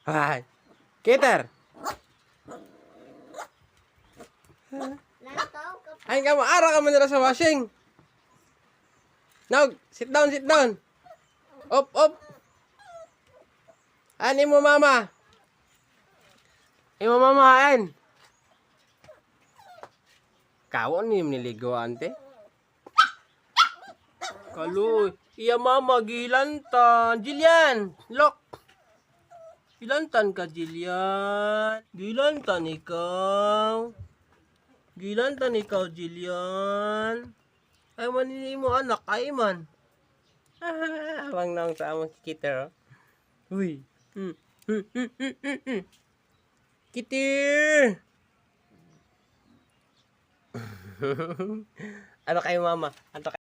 Ay. Kiter. Ay, kamu ara ka man nila sa washing. Now, sit down, sit down. Up, up. Ani mo mama? Imo mama hain. Kawon ni niligo ante. Kaluy. Iya mama gilantan. Jilian, look. Gilantan ka Jilian. Gilantan ikaw. Gilantan ikaw Jilian. Ay manini mo anak ay man. Awang nang sa among Kitter. Uy. Kitter. Ano kayo mama? Ano